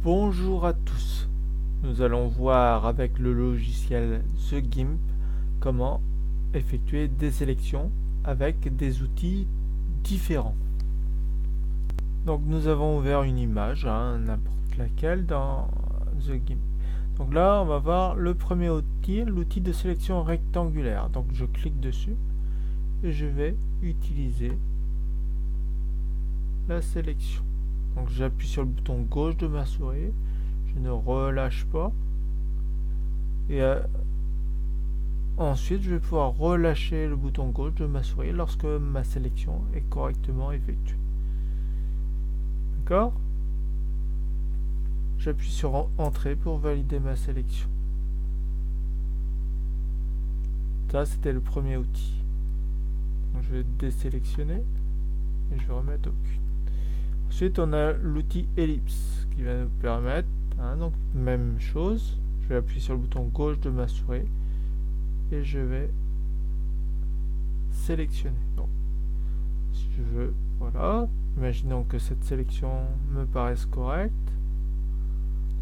Bonjour à tous. Nous allons voir avec le logiciel The GIMP comment effectuer des sélections avec des outils différents. Donc nous avons ouvert une image, n'importe laquelle dans The GIMP. Donc là on va voir le premier outil, l'outil de sélection rectangulaire. Donc je clique dessus et je vais utiliser la sélection. Donc j'appuie sur le bouton gauche de ma souris, je ne relâche pas et ensuite je vais pouvoir relâcher le bouton gauche de ma souris lorsque ma sélection est correctement effectuée. D'accord? J'appuie sur entrée pour valider ma sélection. Ça c'était le premier outil. Donc, je vais désélectionner et je vais remettre aucune. Ensuite, on a l'outil ellipse qui va nous permettre, donc même chose, je vais appuyer sur le bouton gauche de ma souris et je vais sélectionner. Donc, si je veux, voilà, imaginons que cette sélection me paraisse correcte.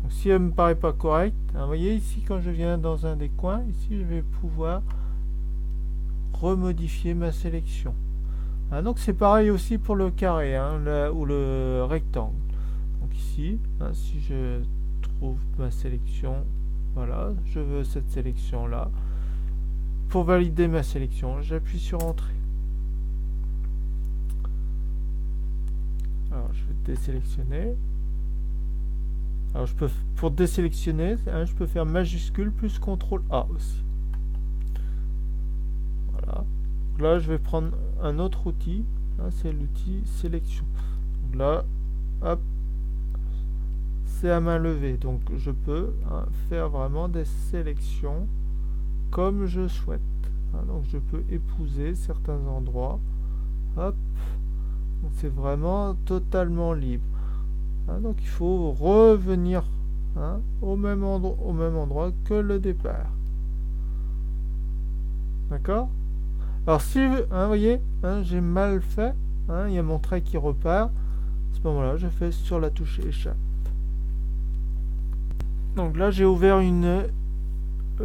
Donc, si elle ne me paraît pas correcte, vous voyez ici, quand je viens dans un des coins, ici, je vais pouvoir remodifier ma sélection. Donc c'est pareil aussi pour le carré ou le rectangle. Donc ici, si je trouve ma sélection, voilà, je veux cette sélection là. Pour valider ma sélection, j'appuie sur entrée. Alors je vais désélectionner. Alors pour désélectionner, je peux faire majuscule plus CTRL A aussi. Voilà. Donc là, je vais prendre un autre outil, c'est l'outil sélection. Donc là, hop, c'est à main levée, donc je peux faire vraiment des sélections comme je souhaite. Donc je peux épouser certains endroits, hop, donc c'est vraiment totalement libre. Donc il faut revenir au même endroit que le départ. D'accord? Alors si vous voyez, j'ai mal fait, il y a mon trait qui repart, à ce moment-là, je fais sur la touche échappe. Donc là, j'ai ouvert une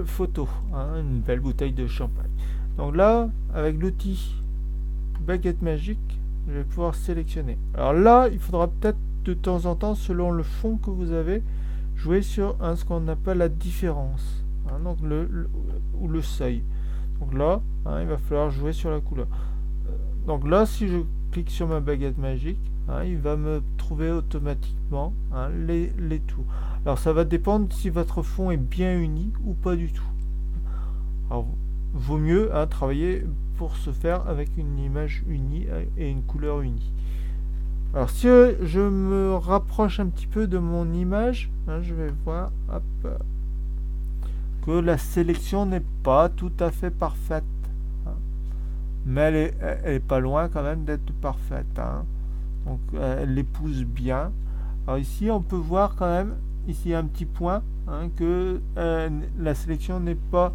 photo, une belle bouteille de champagne. Donc là, avec l'outil baguette magique, je vais pouvoir sélectionner. Alors là, il faudra peut-être de temps en temps, selon le fond que vous avez, jouer sur ce qu'on appelle la différence, donc ou le seuil. Donc là, il va falloir jouer sur la couleur. Donc là, si je clique sur ma baguette magique, il va me trouver automatiquement les tours. Alors ça va dépendre si votre fond est bien uni ou pas du tout. Alors, vaut mieux travailler pour ce faire avec une image unie et une couleur unie. Alors si je me rapproche un petit peu de mon image, je vais voir que la sélection n'est pas tout à fait parfaite, mais elle est pas loin quand même d'être parfaite, donc elle l'épouse bien. Alors ici on peut voir quand même, ici il y a un petit point, que la sélection n'est pas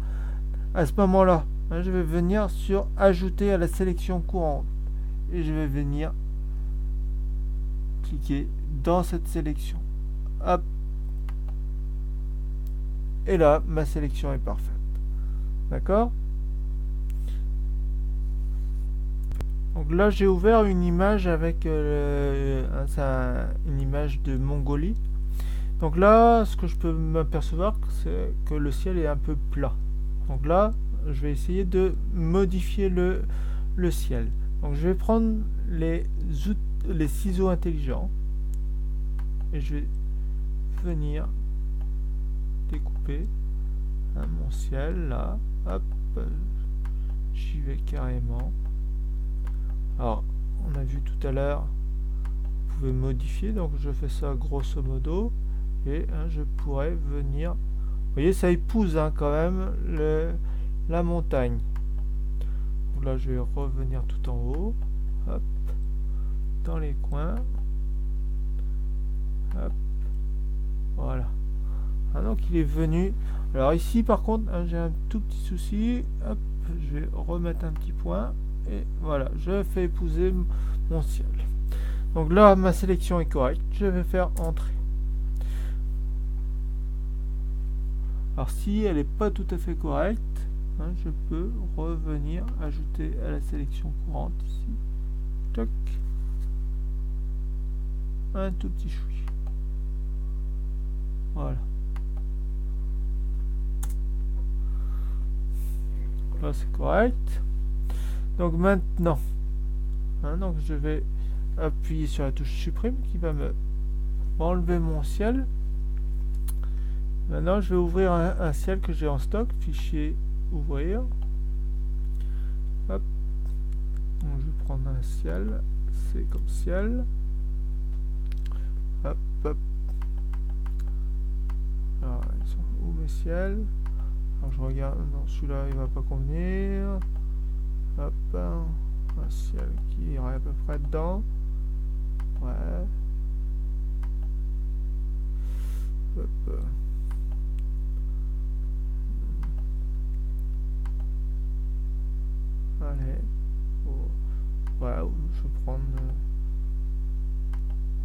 à ce moment là. Je vais venir sur ajouter à la sélection courante et je vais venir cliquer dans cette sélection, hop, et là ma sélection est parfaite. D'accord? Donc là j'ai ouvert une image avec une image de Mongolie. Donc là ce que je peux m'apercevoir, c'est que le ciel est un peu plat. Donc là je vais essayer de modifier le ciel. Donc je vais prendre les ciseaux intelligents et je vais venir découper mon ciel là, hop, j'y vais carrément. Alors on a vu tout à l'heure, vous pouvez modifier, donc je fais ça grosso modo et je pourrais venir, vous voyez, ça épouse quand même la montagne. Donc là je vais revenir tout en haut, hop, dans les coins, hop, voilà. Donc il est venu. Alors ici par contre j'ai un tout petit souci, hop, je vais remettre un petit point et voilà, je fais épouser mon ciel. Donc là ma sélection est correcte, je vais faire entrer. Alors si elle n'est pas tout à fait correcte, hein, je peux revenir ajouter à la sélection courante ici. Toc. Un tout petit choui. Voilà. Là c'est correct. Donc maintenant, hein, donc je vais appuyer sur la touche supprime qui va me enlever mon ciel. Maintenant je vais ouvrir un ciel que j'ai en stock, fichier ouvrir. Hop. Donc, je vais prendre un ciel, c'est comme ciel. Hop, hop. Alors, ils sont où mes ciels? Alors je regarde, non celui-là il va pas convenir. Hop, un ciel qui irait à peu près dedans. Ouais. Hop. Allez. Oh. Ouais, je vais prendre.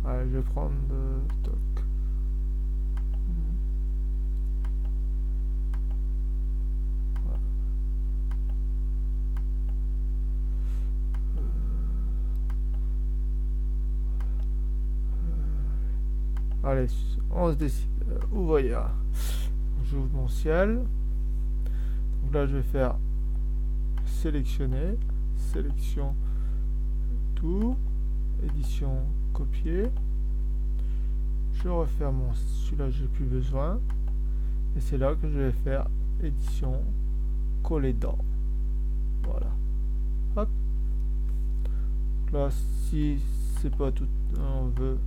Allez, je vais prendre toc. Allez, on se décide. Ouvrir. J'ouvre mon ciel. Donc là, je vais faire sélectionner, sélection tout, édition copier. Je referme mon, celui-là j'ai plus besoin, et c'est là que je vais faire édition coller dans. Voilà. Hop. Là, si c'est pas tout, on veut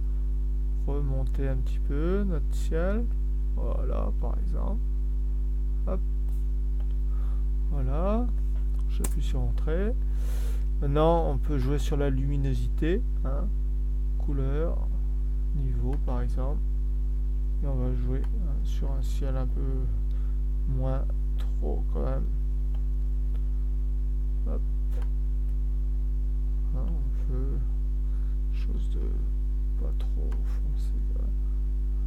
remonter un petit peu notre ciel. Voilà, par exemple. Hop. Voilà. J'appuie sur entrée. Maintenant, on peut jouer sur la luminosité, hein, couleur, niveau par exemple. Et on va jouer sur un ciel un peu moins trop quand même. Hop. Hein, on veut chose de pas trop foncé.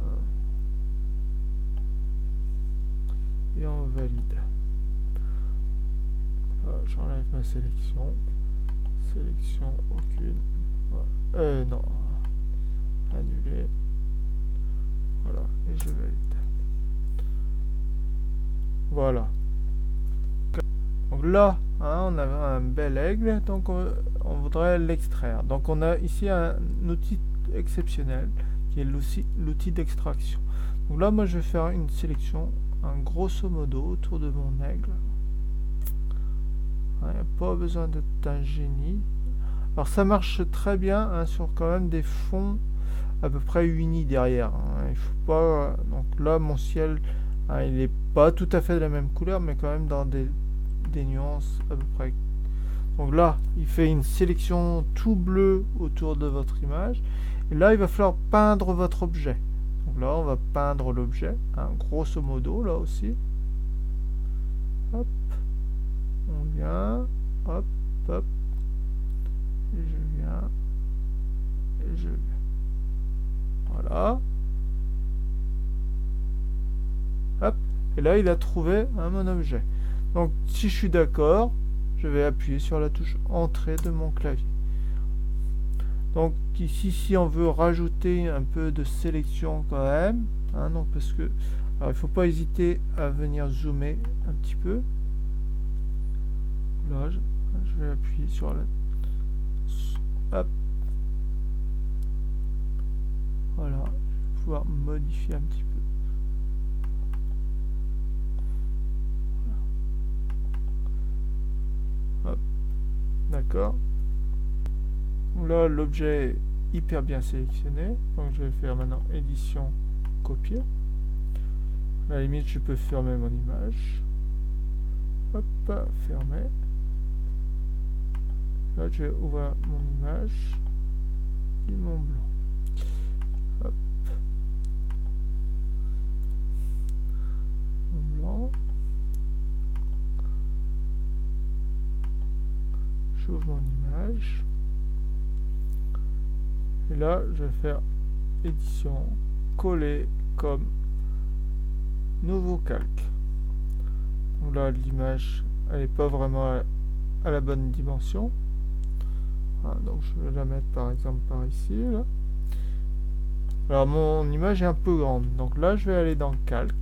Hein. Et on valide. J'enlève ma sélection. Sélection aucune. Voilà. Non. Annuler. Voilà. Et je valide. Voilà. Donc là, hein, on a un bel aigle. Donc on voudrait l'extraire. Donc on a ici un outil exceptionnel qui est l'outil d'extraction. Donc là, moi je vais faire une sélection, un grosso modo, autour de mon aigle. Il n'y a pas besoin d'être un génie. Alors ça marche très bien, hein, sur quand même des fonds à peu près unis derrière. Hein. Il faut pas. Donc là mon ciel, hein, il n'est pas tout à fait de la même couleur, mais quand même dans des nuances à peu près. Donc là, il fait une sélection tout bleu autour de votre image. Et là, il va falloir peindre votre objet. Donc là, on va peindre l'objet, hein, grosso modo, là aussi. Hop. On vient, hop, hop, et je viens, et je viens. Voilà. Hop. Et là, il a trouvé mon objet. Donc, si je suis d'accord, je vais appuyer sur la touche Entrée de mon clavier. Donc, ici, si on veut rajouter un peu de sélection quand même, hein, donc parce que, alors, il ne faut pas hésiter à venir zoomer un petit peu. Là, je vais appuyer sur la... Hop. Voilà. Je vais pouvoir modifier un petit peu. Voilà. Hop. D'accord. Là, l'objet est hyper bien sélectionné. Donc, je vais faire maintenant édition, copier. À la limite, je peux fermer mon image. Hop, fermer. Là, je vais ouvrir mon image et mon blanc. Hop. Mon blanc. J'ouvre mon image. Et là, je vais faire édition, coller comme nouveau calque. Donc là, l'image, elle n'est pas vraiment à la bonne dimension. Voilà, donc je vais la mettre par exemple par ici. Là. Alors mon image est un peu grande. Donc là, je vais aller dans calque.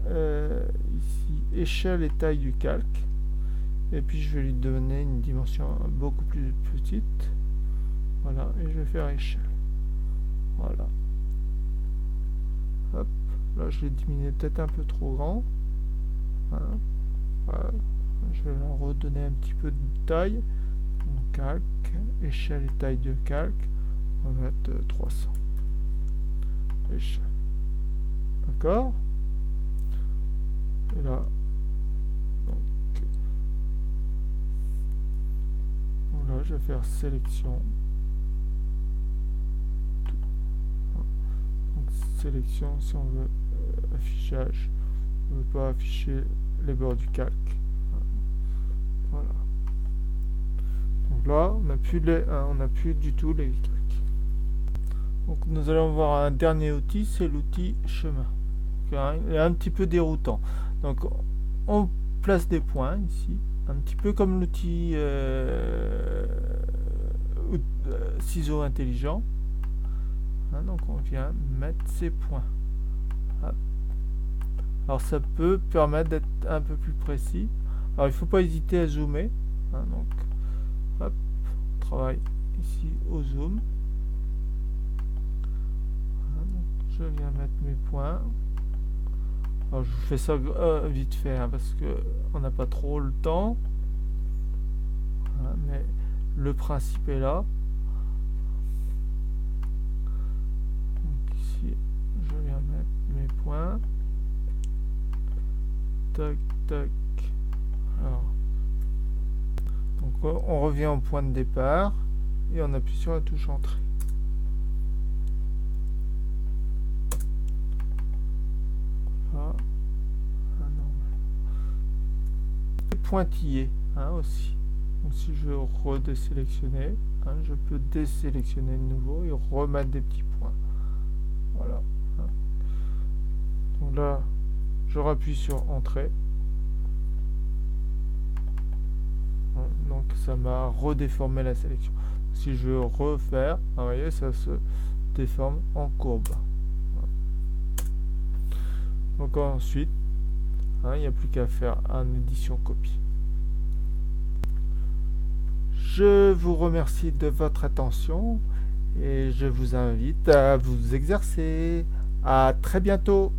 Ici, échelle et taille du calque. Et puis je vais lui donner une dimension beaucoup plus petite. Voilà, et je vais faire échelle. Voilà. Hop, là je l'ai diminué peut-être un peu trop grand. Voilà. Voilà. Je vais leur redonner un petit peu de taille. Donc, calque, échelle et taille de calque. On va mettre 300. Échelle. D'accord. Et là, donc là, je vais faire sélection. Donc, sélection, si on veut affichage, on ne veut pas afficher les bords du calque. Voilà. Donc là, on n'a plus du tout les calques. Donc nous allons voir un dernier outil, c'est l'outil chemin. Il est un petit peu déroutant. Donc on place des points ici, un petit peu comme l'outil ciseau intelligent. Hein, donc on vient mettre ces points. Hop. Alors ça peut permettre d'être un peu plus précis. Alors il ne faut pas hésiter à zoomer. Hein, donc hop, on travaille ici au zoom. Hein, donc, je viens mettre mes points. Alors je vous fais ça vite fait hein, parce que on n'a pas trop le temps. Voilà, mais le principe est là. Donc ici, je viens mettre mes points. Tac, tac. Alors, donc on revient au point de départ et on appuie sur la touche entrée. Voilà. Pointillé hein, aussi. Donc si je veux redésélectionner, hein, je peux désélectionner de nouveau et remettre des petits points. Voilà. Hein. Donc là, je rappuie sur entrée. Hein, donc ça m'a redéformé la sélection. Si je veux refaire, vous voyez, ça se déforme en courbe. Voilà. Donc ensuite, il n'y a plus qu'à faire un édition copie. Je vous remercie de votre attention et je vous invite à vous exercer. À très bientôt.